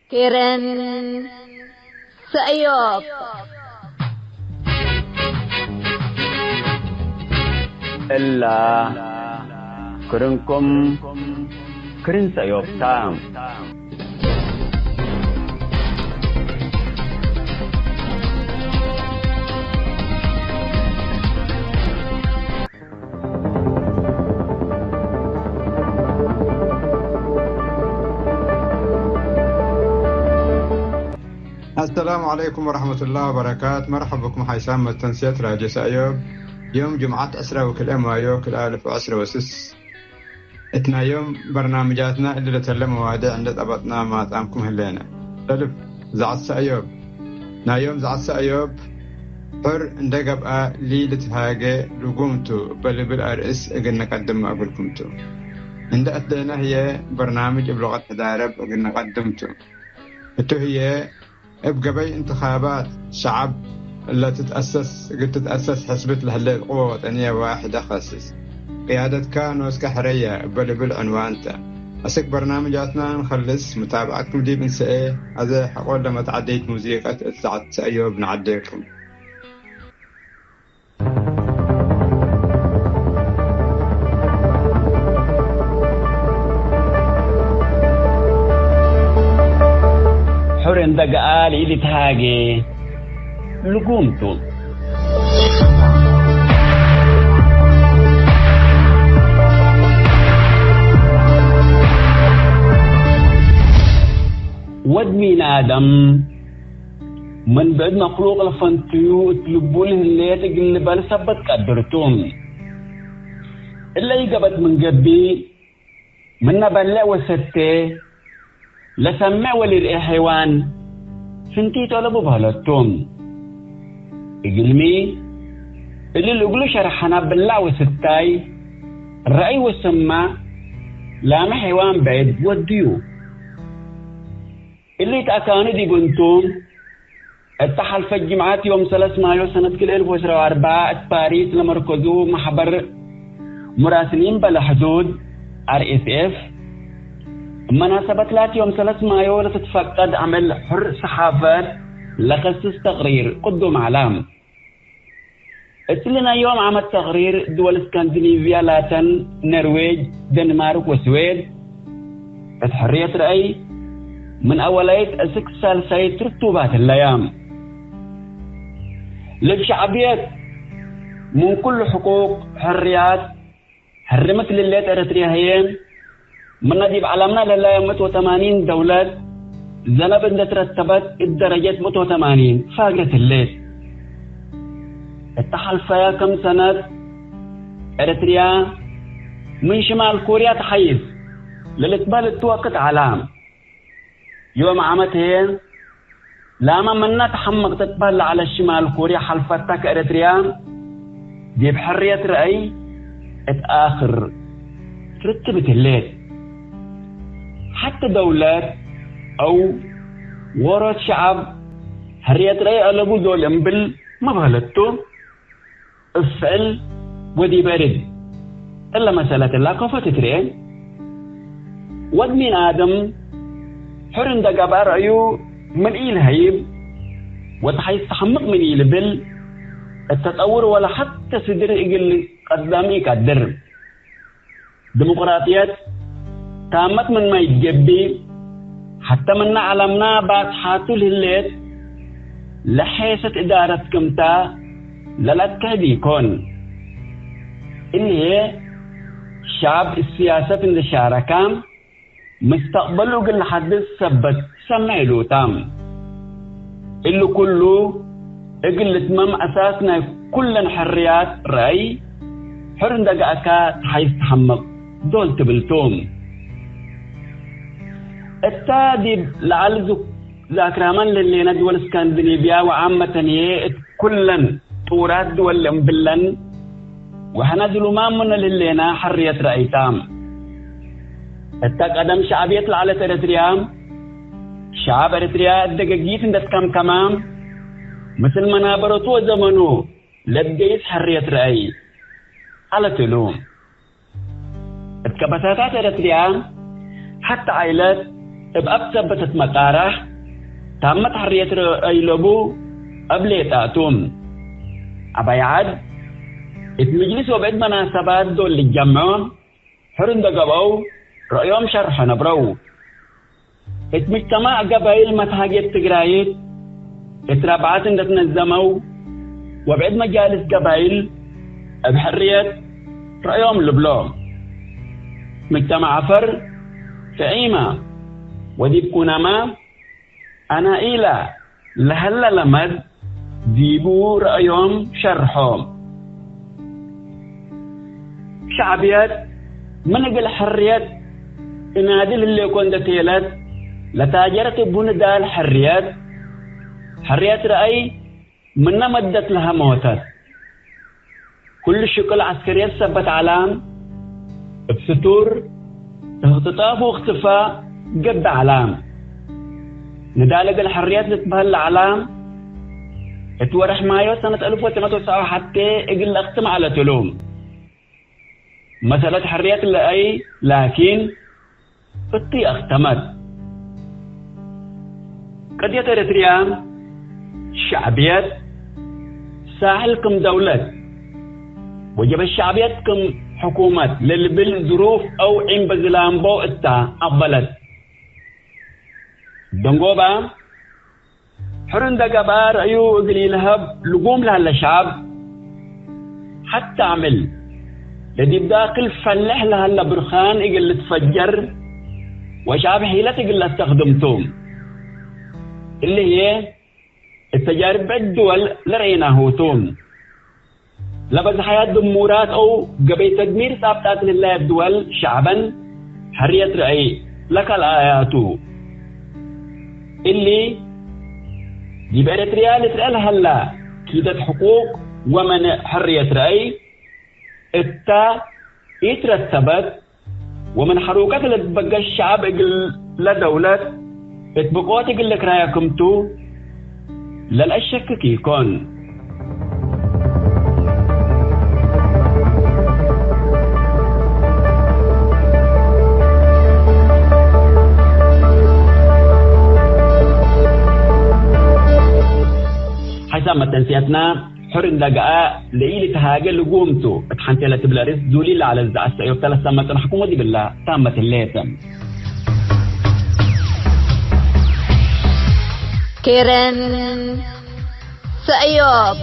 كيرن سأيوب إلا كرنكم كرن سأيوب تام السلام عليكم ورحمة الله وبركاته. مرحبا بكم حيسام تنسيت راجع سأيوب يوم جمعة أسرة وكل أمايو كل ألف وعشرة وسس إتنا يوم برنامجاتنا اللي لتلم مواضيع عند أبطنا ما تامكم هلينا تلف زعت سأيوب نايوم زعت سأيوب حر اندقب لي لتهاجي لقومتو بل بالأرئيس قلنا قدم ما أقولكمتو عند أتدينا هي برنامج بلغة تدارب قلنا قدمتو إتو هي بقبل انتخابات شعب اللي قد تتأسس حسبت لهالليل قوة وطنية واحدة خاصة قيادة كانوس كحرية بل بالعنوان تا أسك برنامجاتنا نخلص متابعتكم دي بنسئة هذا حقول لما تعديت موسيقى الساعة سأيوب نعديكم حرن دقال إلي تهاجي لقومتو ود مين آدم من بعد مخلوق الفنتيو تلبوله اللي تقل بالسبت قدرتهم اللي يقبت من قبي من نبلع وسته لسمع وللحيوان سنتي طلبوا بهالتوم إقلمي اللي لقلو شرحنا بالله وستاي الرأي والسمع لا حيوان بعيد وديو اللي تأكاني دي قنتم اتحل في الجمعات يوم 3 مايو سنة 2004 باريس لمركزو محبر مراسلين بلا حدود RSF مناسبة 3 يوم 3 مايو لتتفقد عمل حر صحافة لخصص تقرير قدم علام اتلنا يوم عمل تقرير دول اسكندنافيا لاتن نرويج دنمارك وسويد حرية رأي من أوليت أسكسال سيد رتوبات الأيام للشعبيات من كل حقوق حريات حرمت لليت أريترياهيين من نجيب علمنا لله 180 دولة زنبت ترتبت الدرجات 180 فاقرة الليل اتحل فيها كم سنة أريتريا من شمال كوريا تحيز للإقبال التوقت علام يوم عمتين لما منا تحمق تقبل على الشمال كوريا حلفتك أريتريا دي بحرية رأي اتآخر ترتبت الليل حتى دولات أو ورد شعب حرية رأي ألقوا دول أمبل ما بغلطوا افعل ودي برد إلا مسألة اللاقفة تترين ود من آدم حرن دقا رأيو من إيل هيب وتحيث تحمق من إيل بل التطور ولا حتى صدر إقل قدامي كدر ديمقراطيات تامت من ما يتجبي حتى من علمنا بعد حاتو الهلات لحيثة إدارة كمتا للأتكادي كون اللي هي شعب السياسة من الشاركام مستقبله قل حدث سبت سمعلو تام اللي كله اقل تمام أساسنا كل حريات رأي حرن دقاكا تحيث تحمق دول تبلتوم التادب لعلزو ذاكرامان للي ندول اسكندنافيا وعامة كلن طورات دول امبلن وحنزلوا مامنا للينا حرية رأي تام التقدم شعبية على أريتريا شعب أريتريا الدقاقيت اندت كمام مثل منابرتو زمنو لديس حرية رأي على تلوم الكبساتات أريتريا حتى عائلات بأبتبتت مقارح تامت حرية أيلبو قبل يتأتون أبايعد المجلس وبعد مناسبات دول اللي جمعوا حرن دقبوا رأيهم شرح نبرو مجتمع قبائل متهاجت تقرايت اترابعات نتنزموا وبعد مجالس قبائل بحرية رأيهم لبلو مجتمع فر فعيمة وديب كونما أنا إلى لهلا لمد ديبو رأيهم شرحهم شعبيات من قل حريات إنادل اللي يكون دتيلات لتاجرت بون دال حريات رأي من مدت لها موتات كل شكل عسكريات ثبت علام بسطور اختطاف واختفاء قد علام ندالق الحريات نتبهل علام اتورح مايو سنة 1909 حتى اقل اختم على تلوم مسألة حريات اللي لكن فتي اختمت قد يتريتريان شعبيات ساحلكم دولة وجب الشعبياتكم حكومات للظروف او عين بزلامبو اتا أبلت دنقوبا حرن دقبار ايو اقلي لهب لقوم لها الشعب حتى عمل لدي بداقل فلح لها برخان اقل تفجر وشعب حيلة اقل استخدمتهم اللي هي التجارب الدول لرينا هوتون لبز حياة دمورات او قبي تدمير ثابتات لله الدول شعبا حرية رأي لك الآياتو اللي دي بإريتريا لترأل هلا كيدة حقوق ومن حرية رأي اتا يترتبت ومن حروكات اللي تبقى الشعب اقل لدولة اتبقوات اقل لك رايكمتو للأشك كيكون حسب تنسيتنا حرن دقاء لإلي تهاجل لقومتو اتحنتي لتبلاريس دولي على الزعس ايوب 3 سنة نحكم ودي بالله تامة الليتم كيرن سأيوب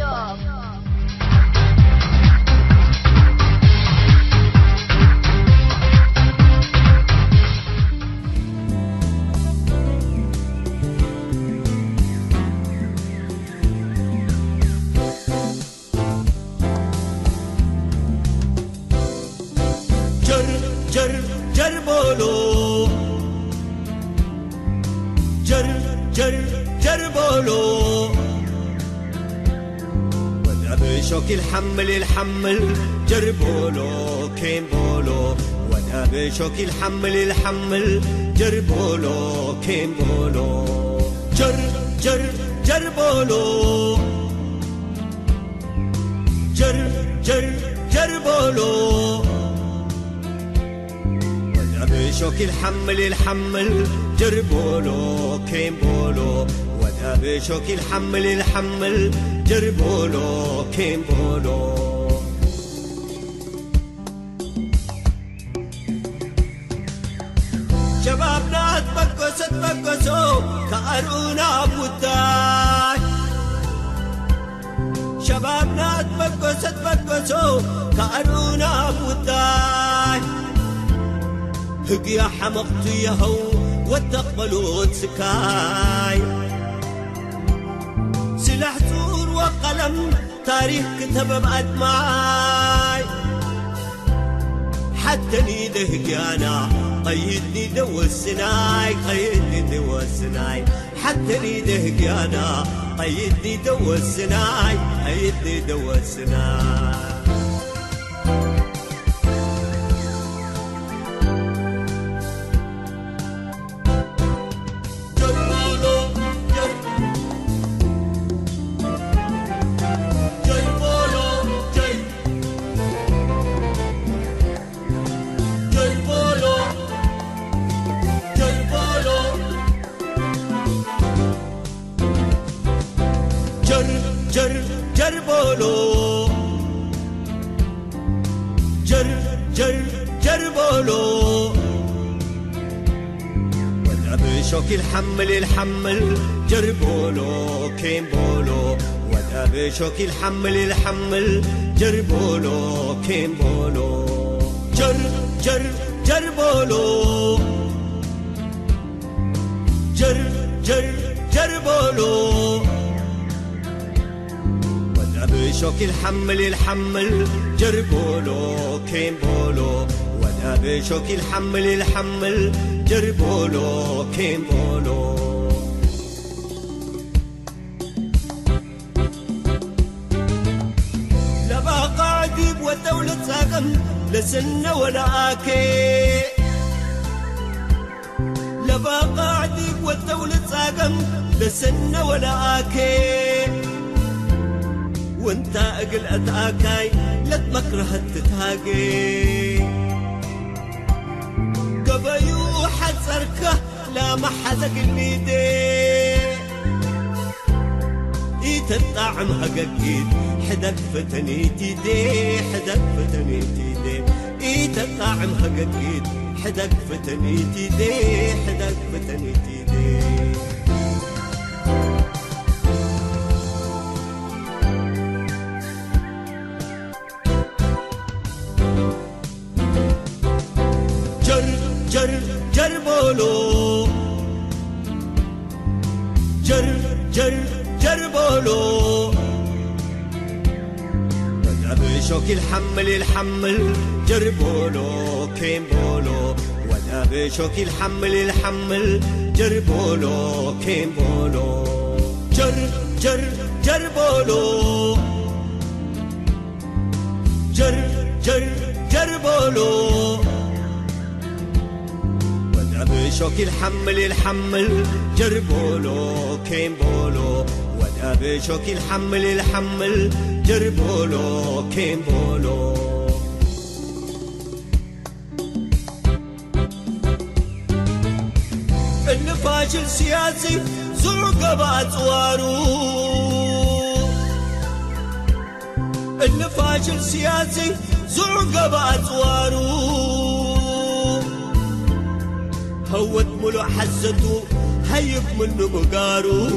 جر بولو جر بولو وذهب شوك الحمل جر بولو كين بولو وذهب شوك الحمل جر بولو كين بولو جر بولو جر بولو شوك الحمل جربولو كين بولو وذهب شوك الحمل جربولو كين بولو شبابنا تبقسوا كأرونا بوداي شبابنا تبقسوا كأرونا بوداي هقيا حمقت يهو وتقبلوا سكاي سلاح زور وقلم تاريخ كتب بأدماي حتى نيده هقيانا قيدني دو السناي حتى نيده هقيانا قيدني دو السناي جر بولو جر بولو بشوك الحمل جر بولو كيم بولو ودا بشوك الحمل جر بولو كيم بولو جر بولو جر بولو ودا بشوك الحمل جر بولو كيم بولو ودا بشوك الحمل جر بولو كيم بولو لبا قاعديب والدولة ساقم لسنة ولا آكي لبا قاعديب والدولة ساقم لسنة ولا آكي وانت اقل اتاكاي لا تمكره تتهاقي قبيو حزركه لا ما حزق الميدي ايت الطعم هقاقيد حدك فتنيتي دي حدك فتنيتي دي ايت الطعم هقاقيد حدك فتنيتي دي حدك فتنيتي دي جر بولو جر بولو ودا بشوك الحمل جر بولو كيم بولو ودا بشوك الحمل جر بولو كيم بولو جر بولو جر بولو بشوك الحمل جر بولو كيم بولو ودا بشوك الحمل جر بولو كيم بولو الفاشل سياسي زوق بأطوارو الفاشل سياسي زوق بأطوارو هوت ملو حزتو هيب منو بقارو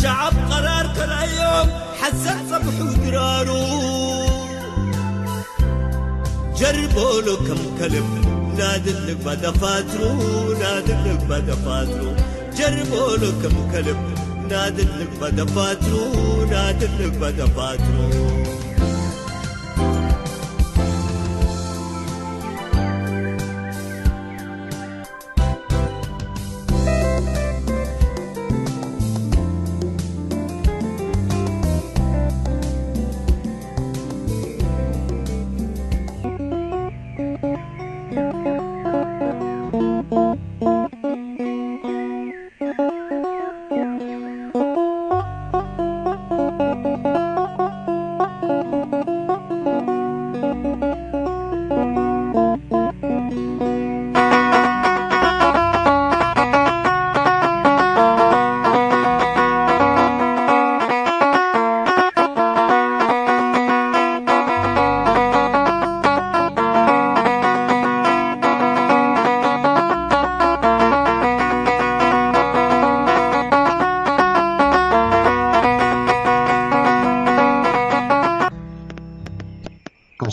شعب قرار كل يوم حزت صبح ودرارو جربوا له كم كلب نادلك بدفاترو نادلك بدفاترو جربوا له كم كلب نادلك بدفاترو نادلك بدفاترو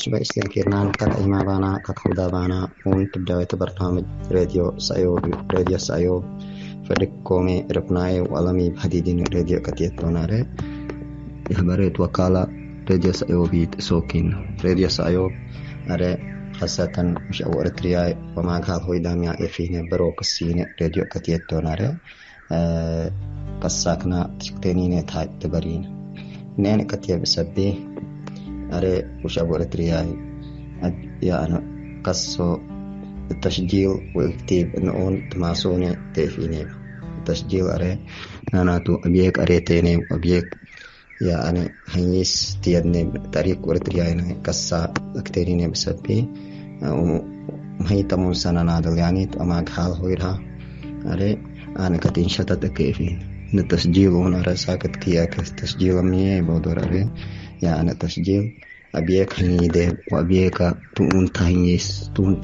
شبه إسلام كيرنان كالإيما بانا كخودا بانا ونتبدأ برنامج راديو سايوب فرق قومي ركناي وعلمي بحديدين راديو كتيت توناري يخبرت وكالة راديو سايوبي سوكين راديو سايوب أري خاصة مش أول ترياي وما قال هو داميا يفيني بروك السين راديو كتيت توناري قصاكنا تكتينين تاي تبرين نين كتير بسبي أري وش أقول ترياي يعني قصو التسجيل والكتاب إنه تماسوني تفيني التسجيل أري ناناتو أبيك أري تيني أبيك يعني هنيس تيادني تاريخ ورترياي قصة كتيريني بسبي وهي تمون سنة نادل يعني أما حال هويرها أري أنا كتين شتت كيفين التسجيل هنا رساكت كياك التسجيل مية بودر عليه يعني التسجيل أبيك هنيده وأبيك تون تهيس تون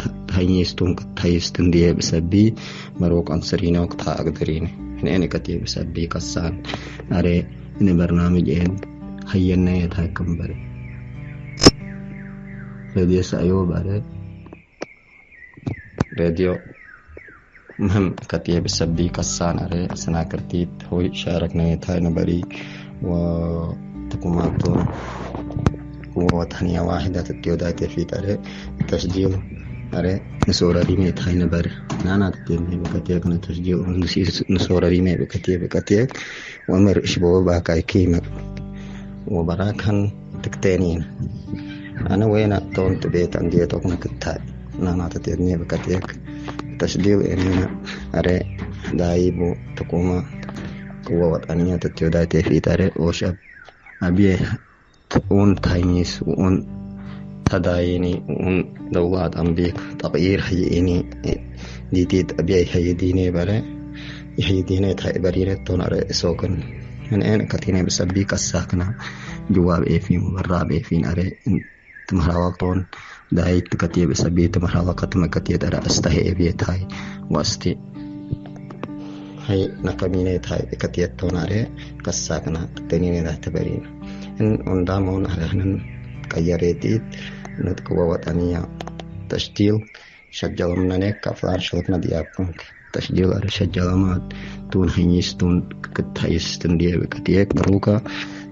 تهيس تنديه بسبي مروك أنصرينا وقتها أقدرين هنا كتير بسبي كسان أري إن برنامج إن هينا يتحكم بري راديو سأيوب أري راديو مهم كتير بسبي كسان أري سنا كتير هو شاركنا يتحين بري وتكوماتون وثانية واحدة تتيودات في تاري تسجيل أري نصورة ريمي تحين بري نانا تتيمي بكتير كنا تسجيل نصورة ريمي بكتير وأمر إشبه باكاي كيمة وبراكن تكتينين أنا وين تون تبيت عندي توكنا كتاي نانا تتيمي بكتير تسجيل إننا أري دايبو تكوما قوة وطنية تتيودات في تاري وشاب أبيه un tainis un tadaini un dawlat ambik taqir hayini ditit abiyai hayidine bare hayidine thai barire tonare sokan من أين كتينا بسبي كساكنا جواب إفين وبراب إفين أري تمهر وقتون دايت كتير بسبي تمهر وقت ما كتير ترى أستهي بيت هاي واستي هاي نكمينة هاي كتير توناري كساكنا تنين ده تبرين إن أندامون على كياريتيت نتقوى وطنية تشتيل شجل منك كفلان شلتنا ديابونك تشجيل على شجلمات تون هنيس تون كتايس تنديه بكتيك بروكا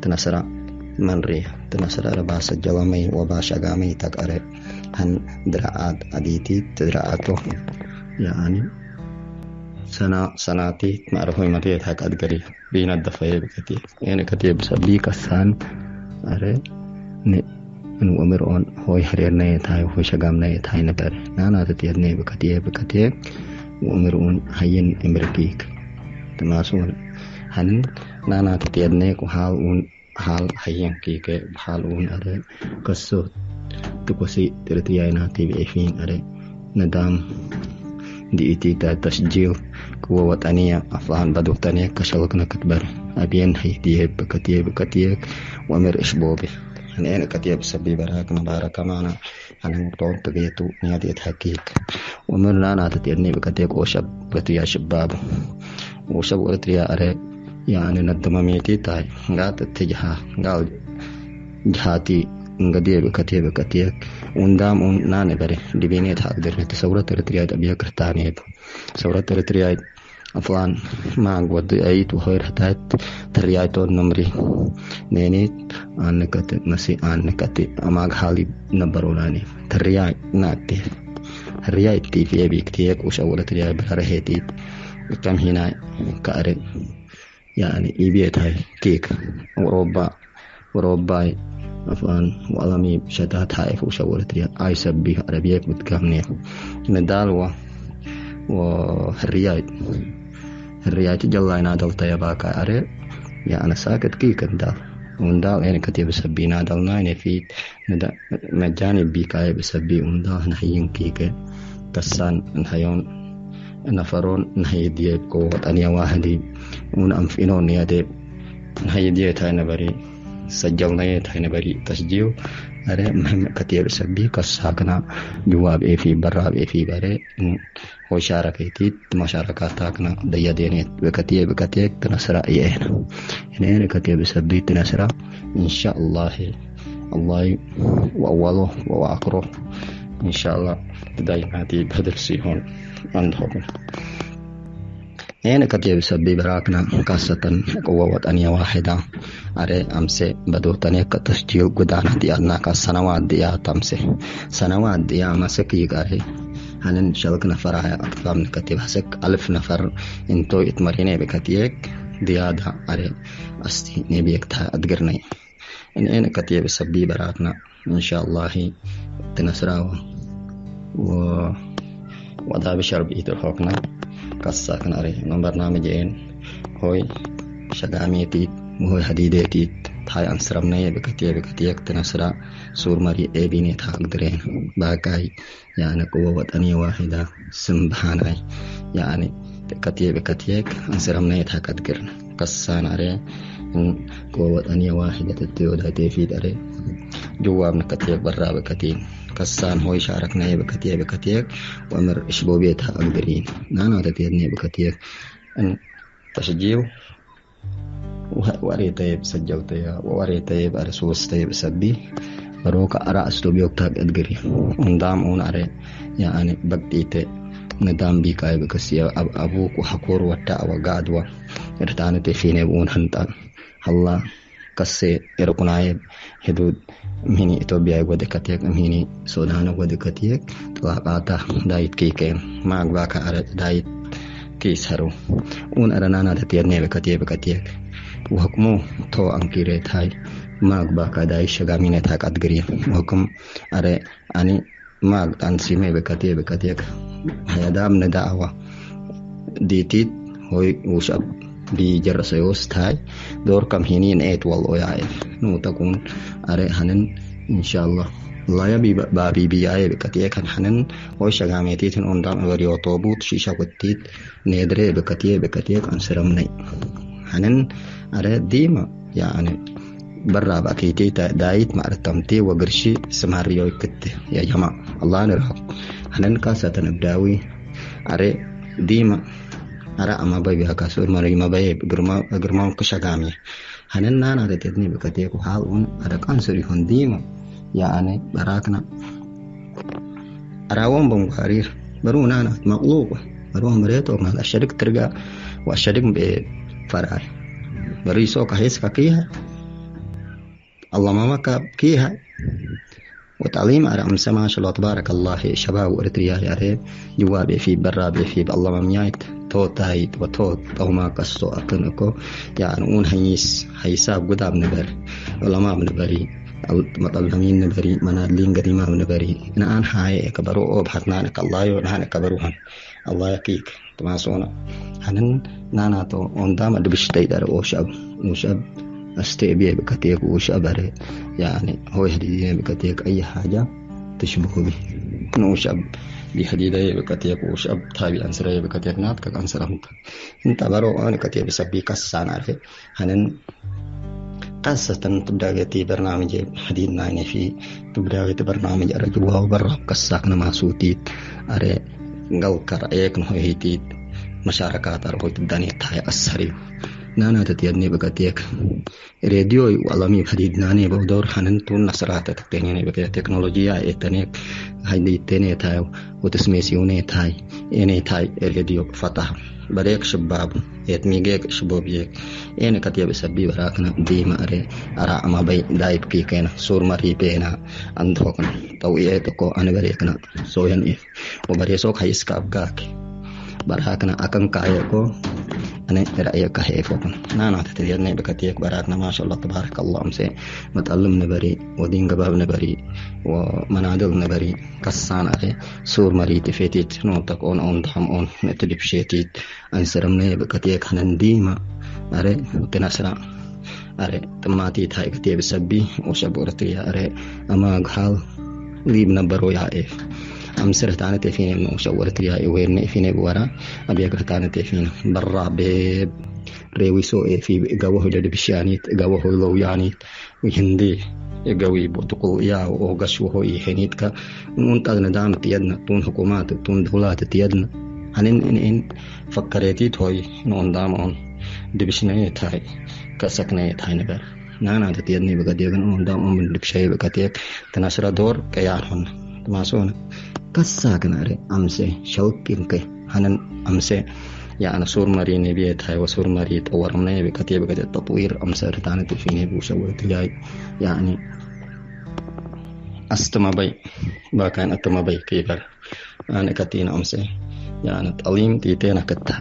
تنسرا منري تنسرا ربا سجلمي وبا شغامي تقرأ هن دراعات أديتي تدراعاتو يعني سناتي معرفة متى هاك أدقري بين الدفاع بكتير يعني كتير بسبي كسان أري إنه أمرون هو يحرر نيت هاي وهو شغام نيت هاي نبر نانا تتير نيت بكتير وأمرون هين أمريكيك تماسون هن نانا تتير نيت وحال هين كيك بحال أري قصو تقصي ترتيانا تبي فين أري ندام دي إتيتا تسجيل قوة وطنية أفلان بدو تانية كشلقنا كتبر أبين هيديه بكتير وأمر إشبوبي أنا كتير بسبي براك مبارك معنا أنا مطون تبيتو نيادي تحقيق وأمر لانا تتيرني بكتير وشب بتيا شباب وشب ورتيا أري يعني ندماميتي تاي غات اتجاه غال جهاتي نقديه بكتير وندام ناني بري دبيني تقدر تصورة ترتريات أبيها كرتاني صورة ترتريات أفلان ما أقود أيت وخير حتات ترياتون نمري نيني أنكت نسي أنكت أماغ حالي نبرولاني تريات ناتي ريات تي في أبي كتيك وشاولة تريات برهيتي كم هنا كأري يعني إبيت هاي كيك ورباي أفان وألمي شتات هايف وشاولت ريا عايشة بيه عربية متكامنة ندال وهالريايت جلاي نادل طيباكا أري يا أنا ساكت كي كندال وندال يعني كتير بسبي نادل نايني في مجاني بيكاي بسبي وندال نحيين كيك كسان نحيون نفرون نحي ديب قوة أنيا واحدي ونأمفينون نيادي نحي ديب تاينا بري سجلنا يتحين بري تسجيل أري مهم كتير سبي كساكنا جواب في براب في بري هو شاركتي مشاركاتنا ديا دينيت بكتير تنسرا إيهنا هنا كتير بسبي تنسرا إن شاء الله وأوله وآخره إن شاء الله دايما بدل سيهون عندهم هنا كتير بسبي براكنا قصة قوة وطنية واحدة أري أمسي بدو تانية كتسجيل قدانا ديالنا كسنوات ديات أمسي سنوات ديا مسكي قاري هنن شلق نفر هاي أطفال كتير حسك 1000 نفر انتو اتمريني بكتيك ديادا أري أستي نبيك تا أدقرني هنا كتير بسبي براكنا إن شاء الله تنسراو ودا بشرب إيتر حقنا قصة أري من برنامجين هوي شغاميتي وهوي حديدتي تاي أنسرمني بكتير تنسرا سور مري أبيني تقدرين باكاي يعني قوة وطنية واحدة سنبحاناي يعني بكتير أنسرمني تقدرين كسان أري قوة أنية واحدة التيودة تيفيد أري جوابنا كتيك برا بكتين كسان هو يشاركنا بكتيك وأمر إشبو بيتها أقدرين نانا تتيدني بكتيك أن تشجيو واري طيب سجلتيا واري طيب أرسوس طيب سبي بروك أرى أسلوبيوك تاك أدقري ندام أون أري يعني بقتيت ندام بيكاي بكسيا أبوك وحكور وتا وقادوا إرتاني تفيني بون هنتا الله كسي إرقناي حدود مهني إثيوبيا ودكتيك مهني سودان ودكتيك تلاقاتا دايت كيكين ما أقباك أرى دايت كيس هرو أون أرنانا تتيرني بكتيك وحكمو تو أنكيريت هاي ما أقباك داي شغامينة تاك أدقري وحكم أرى أني ما أنسيمي بكتيك هيدام ندعوة ديتيت هوي وشاب بيجرس يوستاي دور كم هنين ايت والله يعرف نو تكون أري هنن إن شاء الله الله يبي بابي بياي بكتيك هنن هوي شغاميتيت أندام أوريو طوبوت شيشة وتيت ندري بكتيك أنسرمني هنن أري ديما يعني برا بكيتي دايت معرتمتي وقرشي سماريو كت يا جماعة الله نرحم هنن كاسة نبداوي أري ديما أرى أما بيبي هكاسور مري ما بيب غرما كشغامي هنن نانا تتني بكتيك وحالون أرى كانسوري هون ديما يعني براكنا أراهم بمخارير برو نانا مقلوبة بروهم بريتو من الشرك ترجع والشرك بفرع بريسو كهيس كيها الله ما مكا كيها وتعليم أرى أمس ما شاء الله تبارك الله شباب وإرتريا أرى جوابي في برا في الله ما ميايت توتايت وتوت أو ما قصو أكنكو يعني أون هيساب قدام نبر علماء نبري المطلمين نبري منادلين قديمة نبري أنا هاي كبروا بحثنانك الله يونهان كبروهن الله يكيك تماسونا هنن نانا تو أندام أدبشتي دار وشاب استقبيه بكتيك وشابره يعني هو يهدي بكتيك أي حاجة تشبه به نوشاب بحديدة بكتيك وشاب تابي أنسرية بكتيك ناتك أنسرهم انت برو أنا كتيك بسبي قصة عارفة هنن قصة تبدأ برنامج حديدنا يعني في تبدأ برنامج أرجوها وبرا قصة نما صوتيت أري قلقر أيك نهيتيت مشاركات أربو تبدأني تاي أسريو نانا تتيدني بكتيك راديو وعلمي حديد ناني بودور حنن تون نصرات تكتيني بكتيك تكنولوجيا إتنيك هاي تاني تاي وتسميسيوني تاي إني تاي راديو فتح بريك شباب يتميجيك شبابيك إني كتيا بسبي براكنا ديما أرى أما بي دايب كيكنا سور مري بينا عندهوكنا توية تكو أنا بريكنا سوين إيه وبريسوك هاي سكابكاك براكنا أكن كايكو أنا رأيك هيفوكن نانا تتيرني بكتيك براكنا ما شاء الله تبارك الله أمسي متعلم نبري ودين قباب نبري ومنادل نبري كسان أري سور مري تفيتيت نوتك أون دهم أون نتلب شيتيت أنسرمني بكتيك هنن ديما أري تنسرا أري تماتي تاي كتيب سبي وشبورتي أري أما قحال ليب نبرو يا إيف أمسر تانة تفين إنه شورت رياء وين فين بورا أبي أقرأ تانة تفين برا بيب ريويسو في جوه اللي بشيانيت جوه لو يعني وهندي جوي بتقول يا وقش وهو يهنيت كا منتظر ندام تيادنا تون حكومات تون دولات تيادنا هنن فكرتي توي نوندام دبشناي تاي كسكناي تاي نبر نانا تيادني بقديان نوندام من دبشاي بقديك تناشر دور كيارهن تماسون كساكن أري أمسي شوكين كي هنن أمسي يعني سور مري نبيت هاي وسور مري تورمنا بكتيب كتير تطوير أمسي رتانة فيني بوشوت جاي يعني أستمبي باكان أتمبي كيفر أنا كتير أمسي يعني تعليم تيتنا كتة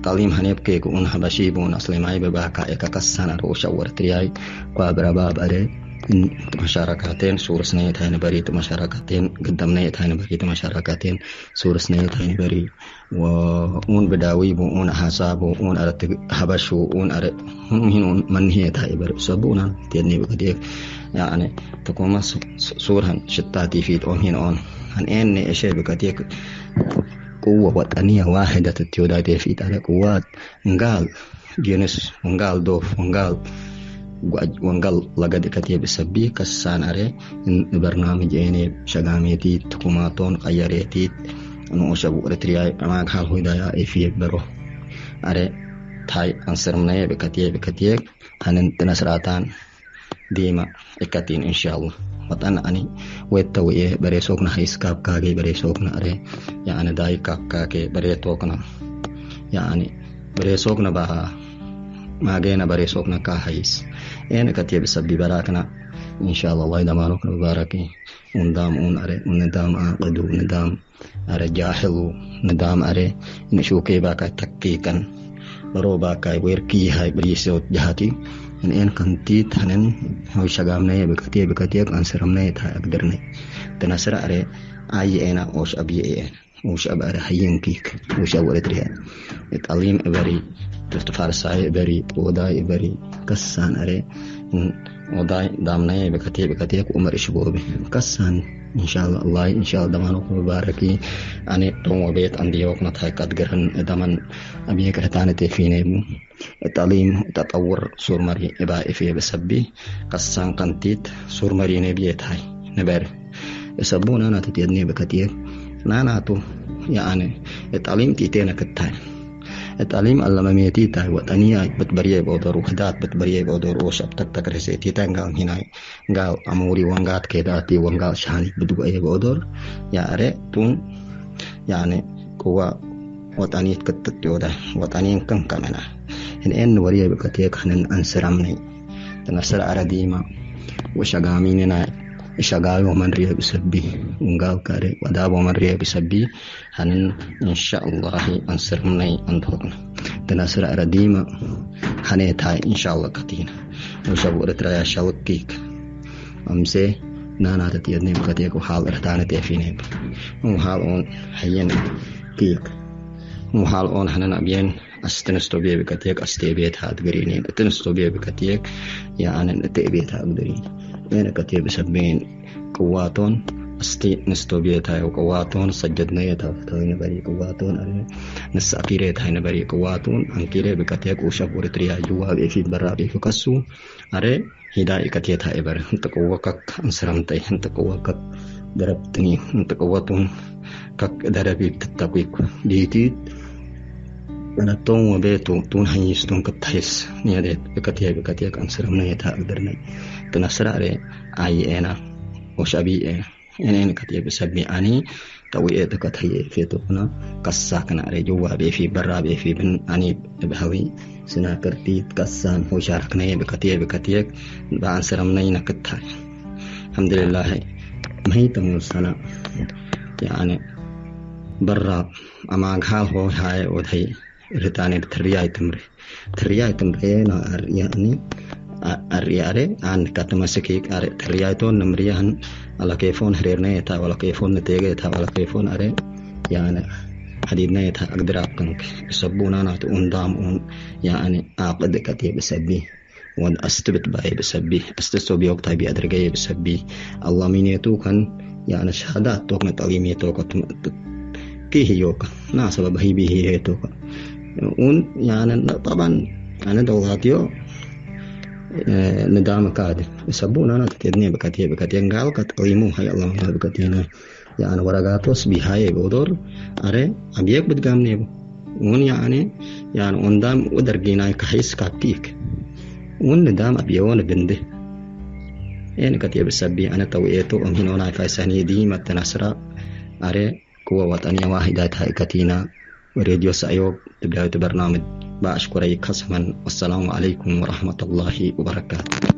تعليم هنيب كيك ون حبشي بون أصلي معي بباكا إكا كسانا روشور ترياي قابر باب أري مشاركتين سورس نية هاي نبري مشاركتين قدام نية هاي نبري مشاركتين سورس نية هاي نبري وون بداوي وون حساب وون أرت حبش وون أرت هون من هي هاي بر سبونا تيني بقديك يعني تكون صورهن شتاتي في أون هن أون هن إني إشي بقديك قوة وطنية واحدة تتيودا في على قوات نقال جنس ونقال دوف ونقال لقد كتيب سبي كسان أري برنامج إني شغاميتي تكوماتون قياريتي نوشبو رترياي أماك حال هدايا في برو أري تاي أنصر مني بكتيب هنن تنسراتان ديما إكتين إن شاء الله وطن أني ويتوي بريسوكنا هيسكاب كاجي بريسوكنا أري يعني داي كاكاكي بريتوكنا يعني بريسوكنا بها ما جينا بريسوكنا كاهيس يعني كتيب سبي براكنا إن شاء الله الله يدمانوك مباركي وندام أري وندام عقدو وندام أري جاحلو ندام أري نشوكي باكا تكيكا برو باكا ويركي هاي بريسوت جهاتي إن كنتيت هنن هو شغامنا بكتيب أنسرمنا تا أقدرنا تنسر أري أي أنا أوش أبي وش أبى هين كيك وش أول تريها التعليم إبري تفتفار ساي إبري وداي إبري كسان أري وداي دامنا بكتيب عمر شبوبي كسان إن شاء الله إن شاء الله دمانك مباركي أنا توم بيت عندي وقت نتاي قدرن دمان أبي كرتانة تفينه التعليم تطور سور مري إبا إفيه بسبي كسان كنتيت سور مري نبيت هاي نبر يسبون أنا تتيدني بكتيب نانا تو يعني التعليم تيتينا كتاي التعليم علماميتي تاي وطنية بتبريه بودر وحدات بتبريه بودر وشاب تكرسي تيتان قال هنا قال أموري وانقات كيداتي وانقال شاني بدو بودر يا أري تون يعني قوة وطنية كتتيودا وطنية كم كمنا إن وريه بكتيك هنن أنسرمني تنسر أرديما وشغاميننا شغال ومن ريه بسبي ونقال كاري وداب ومن ريه بسبي هنن إن شاء الله أنصرمني أنطقنا تنصر أرديما هنيتاي إن شاء الله كتينا وشبو رترايا شوكيك أمسي نانا تتيدني بكتيك وحال ارتانا تيفيني وحال أون حيين كيك وحال أون هنن أبين أستنستو بيه بكتيك أستيبيت هاد قرينين أتنستو بيه بكتيك يعني نتيبيت هاد قرينين أنا كتيب سبين قواتون أستي نستوبيتها وقواتون سجدنا يتفتوين بري قواتون أري نسأكيرت هاي نبري قواتون أنكيرة بكتيك وشابور تريا جواب في برا بيفكسو أري هداية كتيتها إبر أنت قوكك أنسرمتي أنت قوكك دربتني أنت قواتون كك دربي تتقويك ديتيد أنا تون وبيتو تون هنيستون كتحس نيادت بكتيك أنسرمنا يتقدرني تنصر على أي أنا وشابي أنا كتيب سبي أني توي كتهي في تونا كساكنا على جواب في برا في بن أني بهوي سنا كرتيت كسان هو شاركنا بكتيك بأنسرمنا ينكتها الحمد لله ما هي تمول سنة يعني برا أما قال هو هاي وهي رتاني ترياي تمري أنا يعني أرياري عن كاتمسكيك أري تريايتون نمريهن على كيفون هريرنا يتا ولا كيفون نتيجة يتا ولا كيفون أري يعني حديدنا يتا أقدر أقنك يسبونا نات أندام يعني أقد كتير بسبي وان أستبت باي بسبي أستسوبي وقتها بأدرجي بسبي الله من يتوكن يعني شهادات توك تعليم يتوك كيه يوك ناس سبب هي به يتوك يعني طبعا أنا دولاتيو ندام كاد يسبون أنا تتدني بكتير قال كتقيمو هاي الله يا بكتينا يعني ورقاتوس بهاي بودور أري أبيك بتقامني ون يعني وندام ودرجينا كحيس كابيك ون ندام أبيون بنده يعني كتير بسبي أنا تويتو أم هنا فايساني دي متناسرة أري قوة وطنية واحدة هاي كتينا وراديو سأيوب بداية برنامج بأشكرك قسما والسلام عليكم ورحمة الله وبركاته.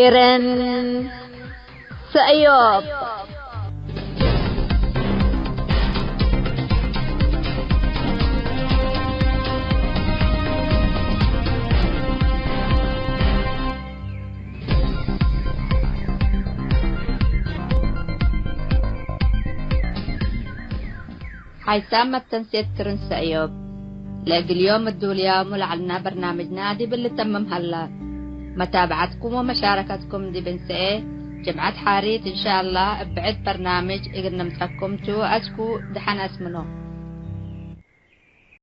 ترن سأيوب. حيسام التنسيق ترن سأيوب. لاقي اليوم اليوم ولعلنا برنامج نادي باللي تمم هلا. متابعتكم ومشاركتكم دي بنسئ جمعة حاريت إن شاء الله بعد برنامج إقنا متحكمتو أسكو دحنا اسمنو.